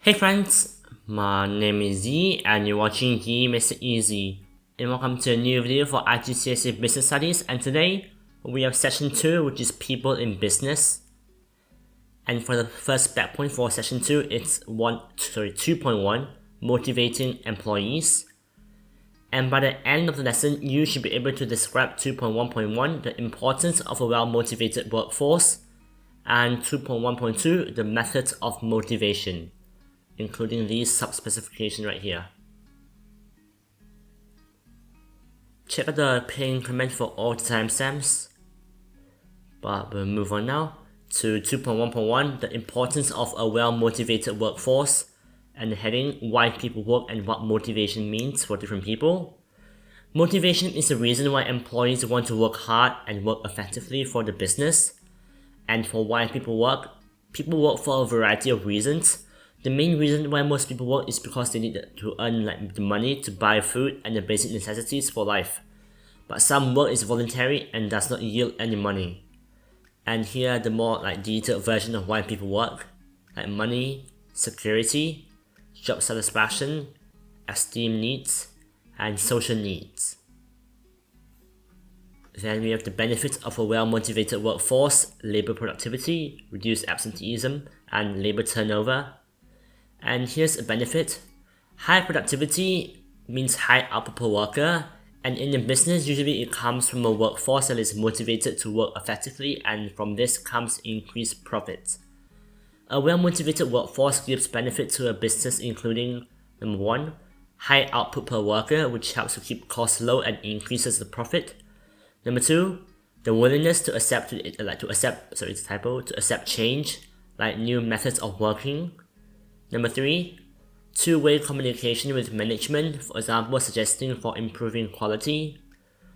Hey friends, my name is Z and you're watching He Makes It Easy. And welcome to a new video for IGCSE Business Studies, and today we have session 2, which is People in Business. And for the first back point for session 2, it's 2.1, Motivating Employees. And by the end of the lesson, you should be able to describe 2.1.1, the importance of a well-motivated workforce, and 2.1.2, the methods of motivation, including these sub-specifications right here. Check out the pin increment for all the timestamps. But we'll move on now to 2.1.1, the importance of a well-motivated workforce, and the heading, why people work and what motivation means for different people. Motivation is the reason why employees want to work hard and work effectively for the business. And for why people work for a variety of reasons. The main reason why most people work is because they need to earn the money to buy food and the basic necessities for life. But some work is voluntary and does not yield any money. And here are the more detailed version of why people work, like money, security, job satisfaction, esteem needs, and social needs. Then we have the benefits of a well-motivated workforce: labor productivity, reduced absenteeism, and labor turnover. And here's a benefit. High productivity means high output per worker, and in a business usually it comes from a workforce that is motivated to work effectively, and from this comes increased profits. A well-motivated workforce gives benefit to a business, including number 1, high output per worker, which helps to keep costs low and increases the profit. Number 2, the willingness to accept change, like new methods of working. Number 3, two-way communication with management, for example, suggesting for improving quality.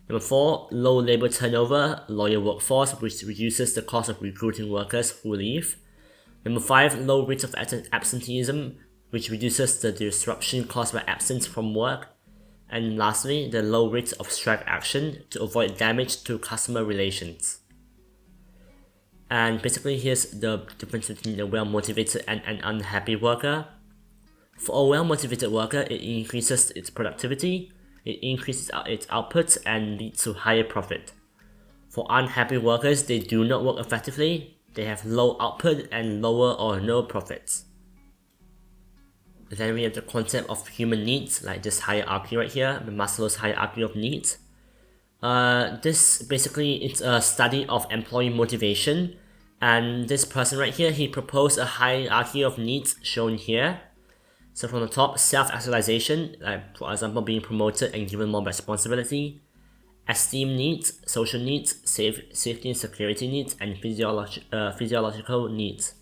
Number 4, low labor turnover, loyal workforce, which reduces the cost of recruiting workers who leave. Number 5, low rates of absenteeism, which reduces the disruption caused by absence from work. And lastly, the low rates of strike action to avoid damage to customer relations. And basically, here's the difference between a well-motivated and an unhappy worker. For a well-motivated worker, it increases its productivity, it increases its output, and leads to higher profit. For unhappy workers, they do not work effectively, they have low output and lower or no profits. Then we have the concept of human needs, like this hierarchy right here, the Maslow's hierarchy of needs. This basically is a study of employee motivation, and this person right here, he proposed a hierarchy of needs shown here. So from the top, self-actualization, like for example being promoted and given more responsibility, esteem needs, social needs, safety and security needs, and physiological needs.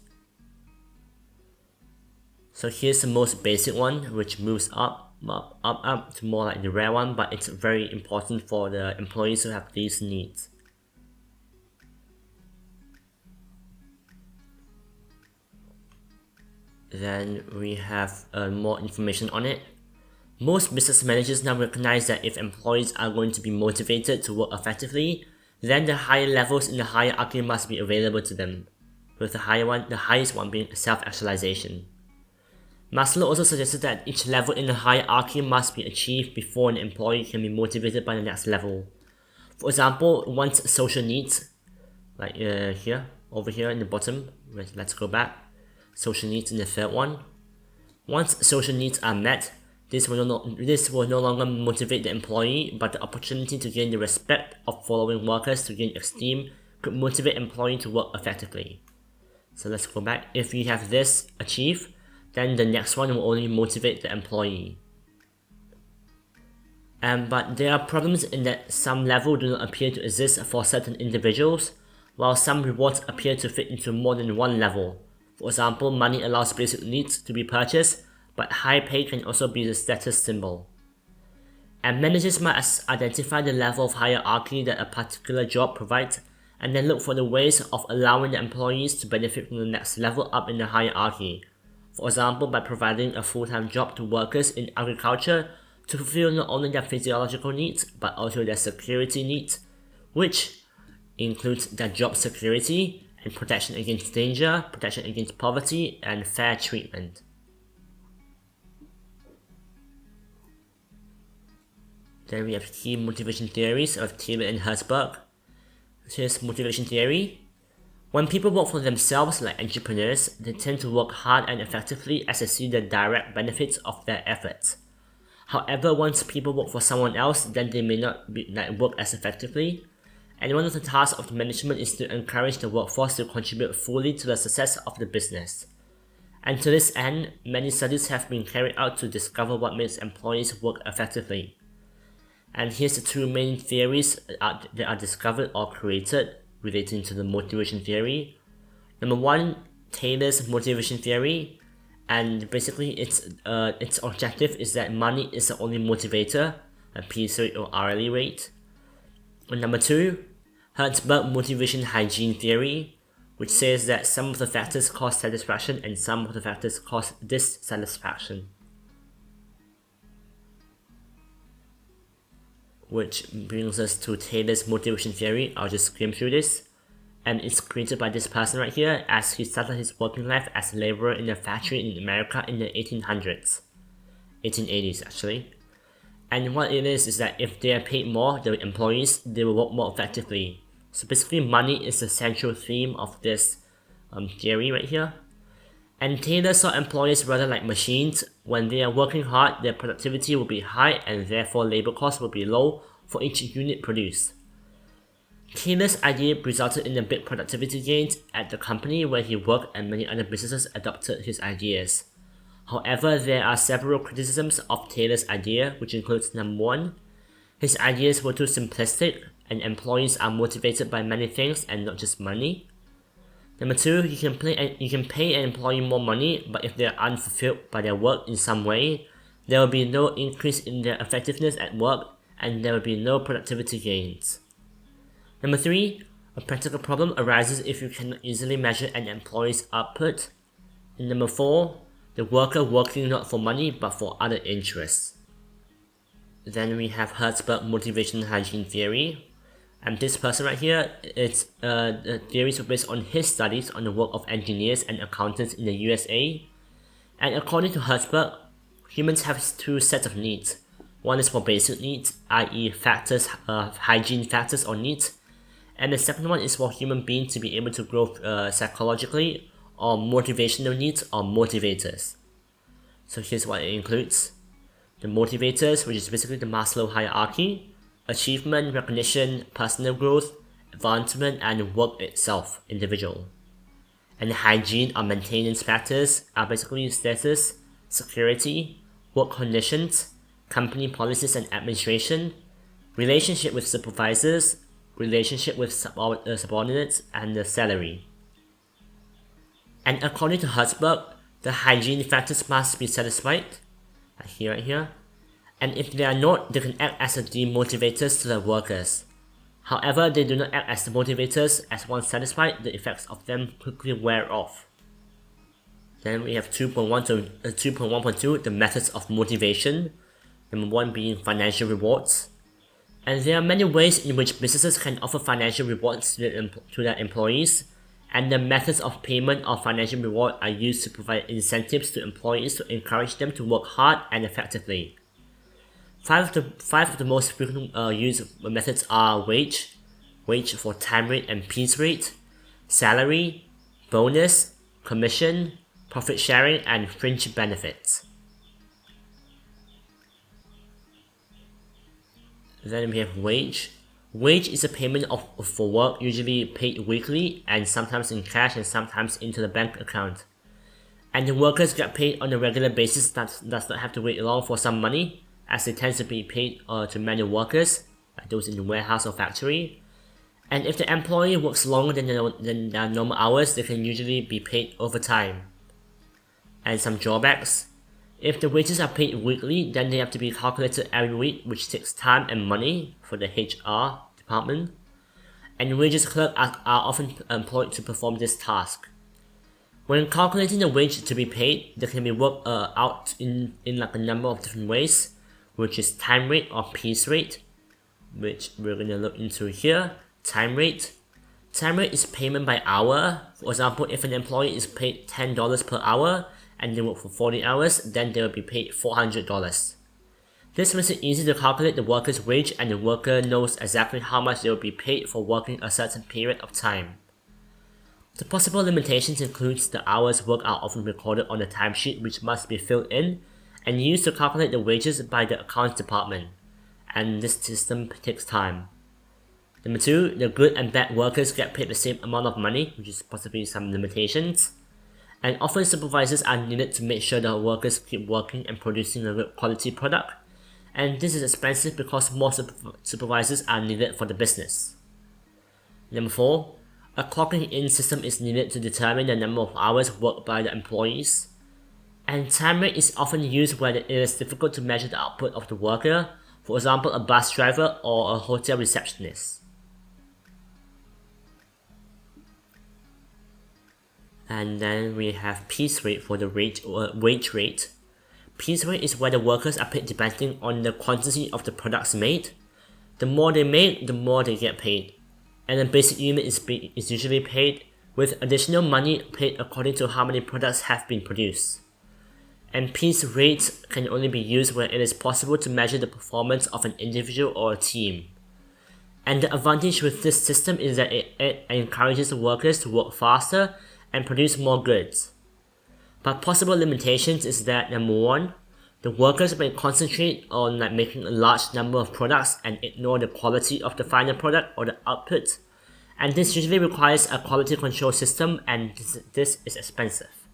So here's the most basic one, which moves up to more like the rare one, but it's very important for the employees to have these needs. Then we have more information on it. Most business managers now recognize that if employees are going to be motivated to work effectively, then the higher levels in the hierarchy must be available to them, with the highest one being self-actualization. Maslow also suggested that each level in the hierarchy must be achieved before an employee can be motivated by the next level. For example, once social needs, like over here in the bottom, let's go back, social needs in the third one. Once social needs are met, this will no longer motivate the employee, but the opportunity to gain the respect of following workers to gain esteem could motivate employee to work effectively. So let's go back. If you have this achieved, then the next one will only motivate the employee. But there are problems in that some levels do not appear to exist for certain individuals, while some rewards appear to fit into more than one level. For example, money allows basic needs to be purchased, but high pay can also be the status symbol. And managers must identify the level of hierarchy that a particular job provides, and then look for the ways of allowing the employees to benefit from the next level up in the hierarchy. For example, by providing a full-time job to workers in agriculture to fulfill not only their physiological needs, but also their security needs, which includes their job security and protection against danger, protection against poverty, and fair treatment. Then we have key motivation theories of Taylor and Herzberg. Here's motivation theory. When people work for themselves like entrepreneurs, they tend to work hard and effectively as they see the direct benefits of their efforts. However, once people work for someone else, then they may not work as effectively. And one of the tasks of the management is to encourage the workforce to contribute fully to the success of the business. And to this end, many studies have been carried out to discover what makes employees work effectively. And here's the two main theories that are discovered or created relating to the motivation theory. Number one, Taylor's motivation theory, and basically its objective is that money is the only motivator, a piece rate or hourly rate. And number two, Herzberg motivation hygiene theory, which says that some of the factors cause satisfaction and some of the factors cause dissatisfaction. Which brings us to Taylor's motivation theory. I'll just skim through this. And it's created by this person right here, as he started his working life as a laborer in a factory in America in the 1880s actually. And what it is that if they are paid more, the employees, they will work more effectively. So basically money is the central theme of this theory right here. And Taylor saw employees rather like machines. When they are working hard, their productivity will be high and therefore labor costs will be low for each unit produced. Taylor's idea resulted in a big productivity gains at the company where he worked, and many other businesses adopted his ideas. However, there are several criticisms of Taylor's idea, which includes number one, his ideas were too simplistic and employees are motivated by many things and not just money. Number two, you can pay an employee more money, but if they are unfulfilled by their work in some way, there will be no increase in their effectiveness at work and there will be no productivity gains. Number three, a practical problem arises if you cannot easily measure an employee's output. And number four, the worker working not for money but for other interests. Then we have Herzberg motivation hygiene theory. And this person right here, the theories were based on his studies on the work of engineers and accountants in the USA. And according to Herzberg, humans have two sets of needs. One is for basic needs, i.e. factors, hygiene factors or needs. And the second one is for human beings to be able to grow psychologically, or motivational needs or motivators. So here's what it includes. The motivators, which is basically the Maslow hierarchy. Achievement, recognition, personal growth, advancement, and work itself, individual. And the hygiene or maintenance factors are basically status, security, work conditions, company policies and administration, relationship with supervisors, relationship with subordinates, and the salary. And according to Herzberg, the hygiene factors must be satisfied, right here. And if they are not, they can act as the demotivators to the workers. However, they do not act as the motivators, as once satisfied, the effects of them quickly wear off. Then we have 2.1.2, the methods of motivation. Number one being financial rewards. And there are many ways in which businesses can offer financial rewards to their employees, and the methods of payment of financial reward are used to provide incentives to employees to encourage them to work hard and effectively. Five of the most frequent used methods are wage for time rate and piece rate, salary, bonus, commission, profit sharing, and fringe benefits. Then we have wage. Wage is a payment for work, usually paid weekly and sometimes in cash and sometimes into the bank account. And the workers get paid on a regular basis that does not have to wait long for some money, as they tend to be paid to manual workers, like those in the warehouse or factory. And if the employee works longer than their normal hours, they can usually be paid overtime. And some drawbacks. If the wages are paid weekly, then they have to be calculated every week, which takes time and money for the HR department. And wages clerks are often employed to perform this task. When calculating the wage to be paid, they can be worked out in like a number of different ways, which is time rate or piece rate, which we're going to look into here. Time rate. Time rate is payment by hour. For example, if an employee is paid $10 per hour and they work for 40 hours, then they will be paid $400. This makes it easy to calculate the worker's wage, and the worker knows exactly how much they will be paid for working a certain period of time. The possible limitations includes the hours worked are often recorded on the timesheet, which must be filled in and used to calculate the wages by the accounts department, and this system takes time. Number 2, the good and bad workers get paid the same amount of money, which is possibly some limitations. And often supervisors are needed to make sure the workers keep working and producing a good quality product. And this is expensive because more supervisors are needed for the business. Number 4, a clocking in system is needed to determine the number of hours worked by the employees. And time rate is often used where it is difficult to measure the output of the worker, for example a bus driver or a hotel receptionist. And then we have piece rate for the wage rate. Piece rate is where the workers are paid depending on the quantity of the products made. The more they make, the more they get paid. And the basic unit is usually paid, with additional money paid according to how many products have been produced. And piece rates can only be used where it is possible to measure the performance of an individual or a team. And the advantage with this system is that it encourages the workers to work faster and produce more goods. But possible limitations is that number 1, the workers may concentrate on making a large number of products and ignore the quality of the final product or the output, and this usually requires a quality control system, and this is expensive.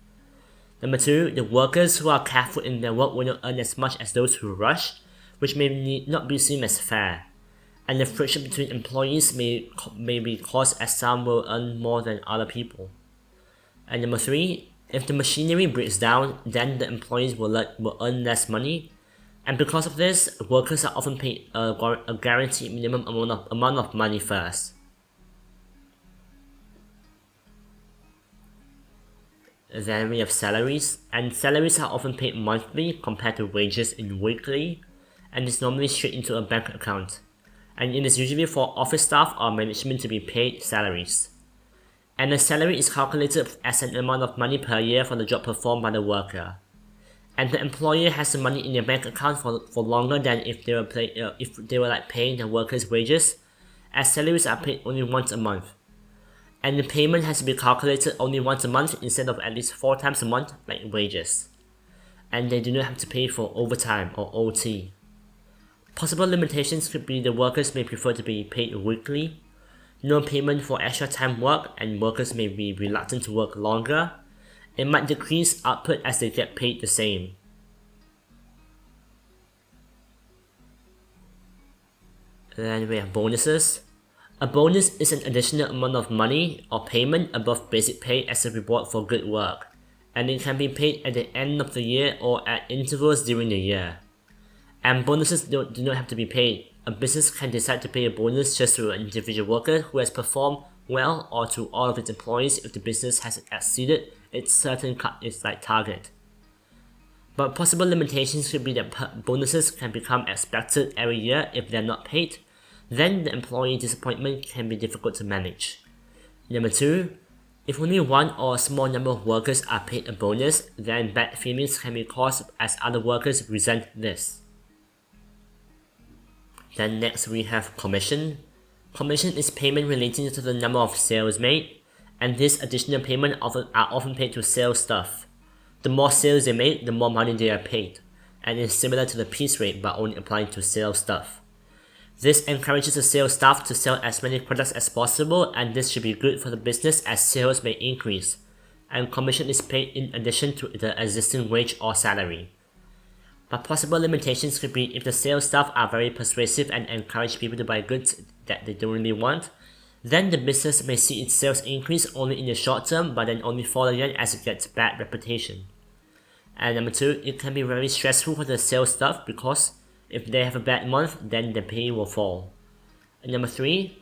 Number 2, the workers who are careful in their work will not earn as much as those who rush, which may not be seen as fair. And the friction between employees may be caused as some will earn more than other people. And number 3, if the machinery breaks down, then the employees will earn less money, and because of this, workers are often paid a guaranteed minimum amount of money first. Then we have salaries, and salaries are often paid monthly compared to wages in weekly, and it's normally straight into a bank account. And it is usually for office staff or management to be paid salaries. And the salary is calculated as an amount of money per year for the job performed by the worker. And the employer has the money in their bank account for longer than if they were paying the workers' wages, as salaries are paid only once a month. And the payment has to be calculated only once a month instead of at least 4 times a month like wages. And they do not have to pay for overtime or OT. Possible limitations could be the workers may prefer to be paid weekly, no payment for extra time work, and workers may be reluctant to work longer. It might decrease output as they get paid the same. Then we have bonuses. A bonus is an additional amount of money or payment above basic pay as a reward for good work, and it can be paid at the end of the year or at intervals during the year. And bonuses do not have to be paid. A business can decide to pay a bonus just to an individual worker who has performed well, or to all of its employees if the business has exceeded its certain target. But possible limitations could be that bonuses can become expected every year if they are not paid. Then the employee disappointment can be difficult to manage. Number 2, if only one or a small number of workers are paid a bonus, then bad feelings can be caused as other workers resent this. Then next we have commission. Commission is payment relating to the number of sales made, and this additional payment are often paid to sales staff. The more sales they make, the more money they are paid, and is similar to the piece rate but only applying to sales staff. This encourages the sales staff to sell as many products as possible, and this should be good for the business as sales may increase, and commission is paid in addition to the existing wage or salary. But possible limitations could be if the sales staff are very persuasive and encourage people to buy goods that they don't really want, then the business may see its sales increase only in the short term but then only fall again as it gets bad reputation. And number 2, it can be very stressful for the sales staff because if they have a bad month, then the pay will fall. And number 3,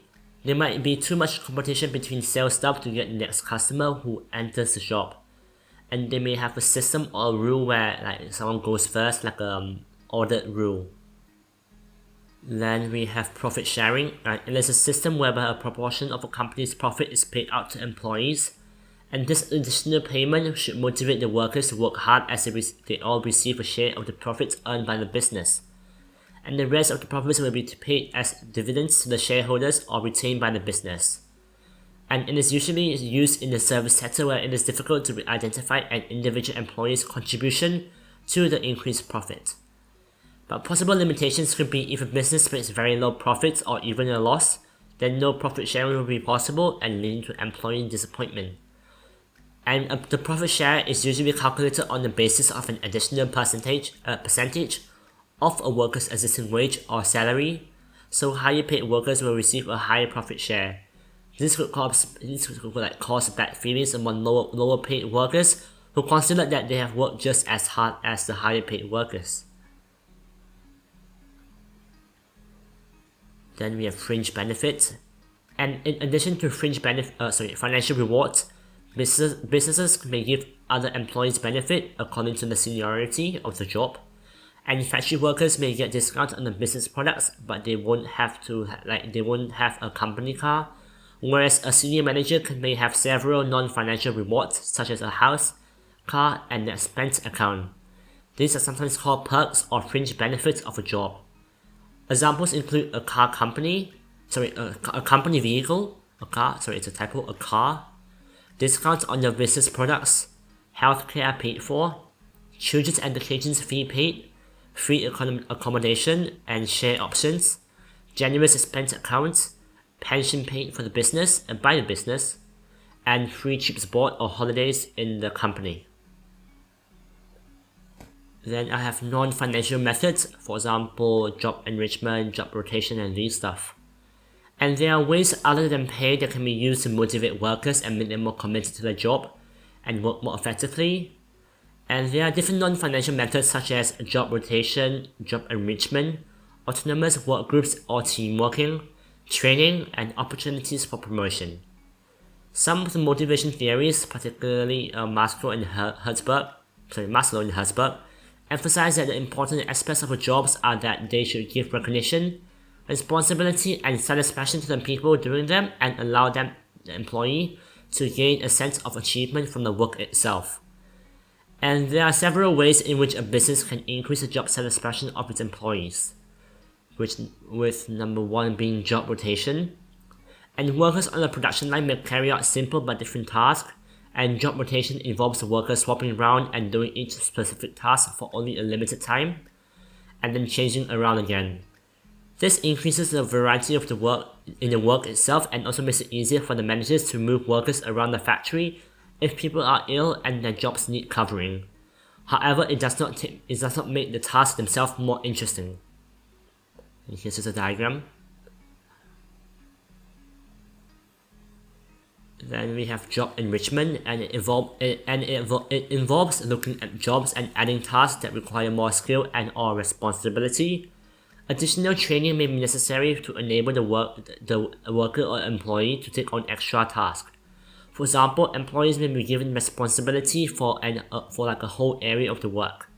there might be too much competition between sales staff to get the next customer who enters the shop. And they may have a system or a rule where someone goes first, like ordered rule. Then we have profit sharing. It is a system whereby a proportion of a company's profit is paid out to employees, and this additional payment should motivate the workers to work hard as they all receive a share of the profits earned by the business. and the rest of the profits will be paid as dividends to the shareholders or retained by the business. And it is usually used in the service sector where it is difficult to identify an individual employee's contribution to the increased profit. But possible limitations could be if a business makes very low profits or even a loss, then no profit sharing will be possible and leading to employee disappointment. And the profit share is usually calculated on the basis of an additional percentage of a worker's existing wage or salary, so higher paid workers will receive a higher profit share. This could cause bad feelings among lower paid workers who consider that they have worked just as hard as the higher paid workers. Then we have fringe benefits, and in addition to financial rewards, businesses may give other employees benefit according to the seniority of the job. And factory workers may get discounts on the business products, but they won't have a company car. Whereas a senior manager may have several non-financial rewards such as a house, car, and an expense account. These are sometimes called perks or fringe benefits of a job. Examples include a company vehicle, a car, discounts on your business products, healthcare paid for, children's education fee paid, free accommodation and share options, generous expense accounts, pension paid for the business and by the business, and free trips abroad or holidays in the company. Then I have non-financial methods, for example, job enrichment, job rotation, and these stuff. And there are ways other than pay that can be used to motivate workers and make them more committed to their job and work more effectively. And there are different non-financial methods such as job rotation, job enrichment, autonomous work groups or team working, training, and opportunities for promotion. Some of the motivation theories, particularly Maslow and Herzberg, emphasize that the important aspects of jobs are that they should give recognition, responsibility, and satisfaction to the people doing them and allow the employee to gain a sense of achievement from the work itself. And there are several ways in which a business can increase the job satisfaction of its employees, with number one being job rotation. And workers on the production line may carry out simple but different tasks, and job rotation involves the workers swapping around and doing each specific task for only a limited time, and then changing around again. This increases the variety of the work in the work itself and also makes it easier for the managers to move workers around the factory if people are ill and their jobs need covering. However, it does not make the tasks themselves more interesting. And here's just a diagram. Then we have job enrichment, and it involves looking at jobs and adding tasks that require more skill and or responsibility. Additional training may be necessary to enable the worker or employee to take on extra tasks. For example, employees may be given responsibility for a whole area of the work.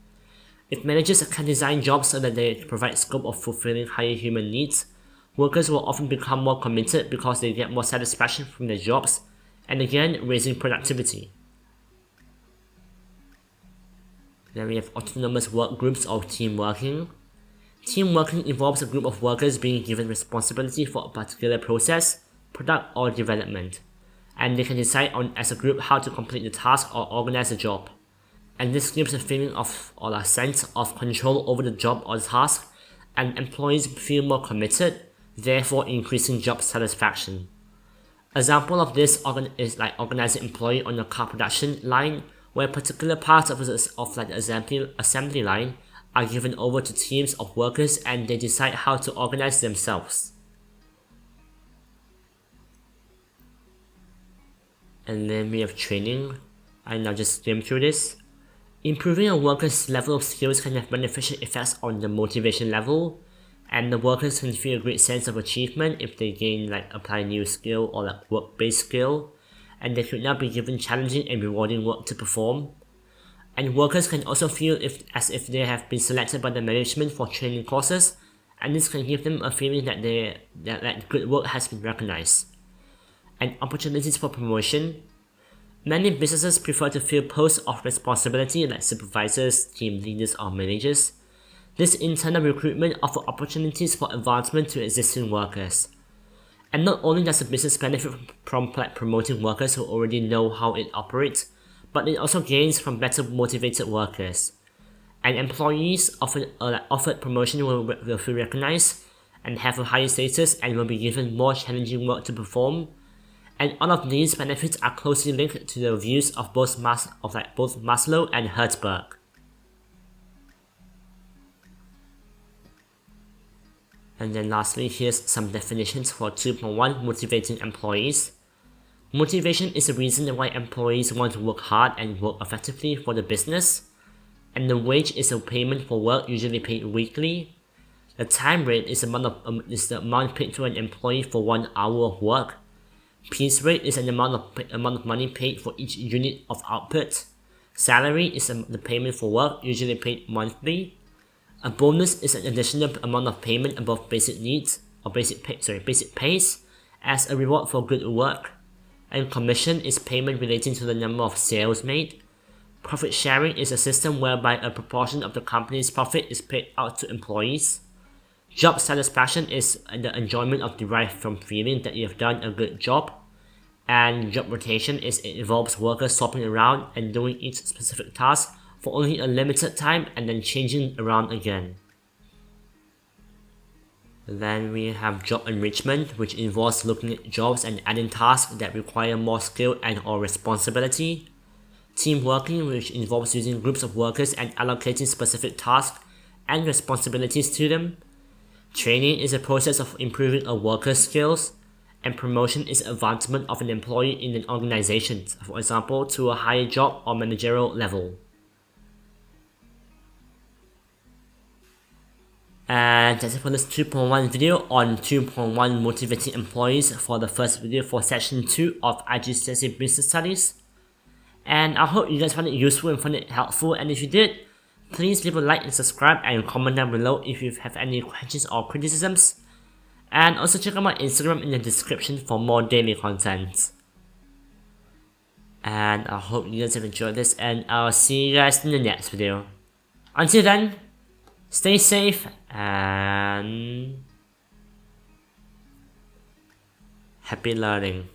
If managers can design jobs so that they provide scope of fulfilling higher human needs, workers will often become more committed because they get more satisfaction from their jobs, and again, raising productivity. Then we have autonomous work groups or team working. Team working involves a group of workers being given responsibility for a particular process, product, or development, and they can decide as a group how to complete the task or organize the job. And this gives a feeling of or a sense of control over the job or the task, and employees feel more committed, therefore increasing job satisfaction. Example of this is like organizing employee on a car production line, where particular parts of the assembly line are given over to teams of workers and they decide how to organize themselves. And then we have training. I now just skim through this. Improving a worker's level of skills can have beneficial effects on the motivation level, and the workers can feel a great sense of achievement if they apply new skill or work-based skill, and they could now be given challenging and rewarding work to perform. And workers can also feel as if they have been selected by the management for training courses, and this can give them a feeling that good work has been recognized. And opportunities for promotion. Many businesses prefer to fill posts of responsibility like supervisors, team leaders, or managers. This internal recruitment offers opportunities for advancement to existing workers. And not only does the business benefit from promoting workers who already know how it operates, but it also gains from better motivated workers. And employees offered promotion will feel recognized and have a higher status and will be given more challenging work to perform. And all of these benefits are closely linked to the views of both Maslow and Herzberg. And then lastly, here's some definitions for 2.1 motivating employees. Motivation is the reason why employees want to work hard and work effectively for the business. And the wage is a payment for work usually paid weekly. The time rate is the amount paid to an employee for 1 hour of work. Piece rate is an amount of money paid for each unit of output. Salary is the payment for work, usually paid monthly. A bonus is an additional amount of payment above basic needs or basic pays as a reward for good work. And commission is payment relating to the number of sales made. Profit sharing is a system whereby a proportion of the company's profit is paid out to employees. Job satisfaction is the enjoyment of derived from feeling that you have done a good job. And job rotation it involves workers swapping around and doing each specific task for only a limited time and then changing around again. Then we have job enrichment, which involves looking at jobs and adding tasks that require more skill and or responsibility. Team working, which involves using groups of workers and allocating specific tasks and responsibilities to them. Training is a process of improving a worker's skills. And promotion is advancement of an employee in an organization, for example, to a higher job or managerial level. And that's it for this 2.1 video on 2.1 motivating employees for the first video for section 2 of IGCSE Business Studies. And I hope you guys found it useful and found it helpful, and if you did, please leave a like and subscribe and comment down below if you have any questions or criticisms. And also check out my Instagram in the description for more daily content. And I hope you guys have enjoyed this, and I'll see you guys in the next video. Until then, stay safe and happy learning.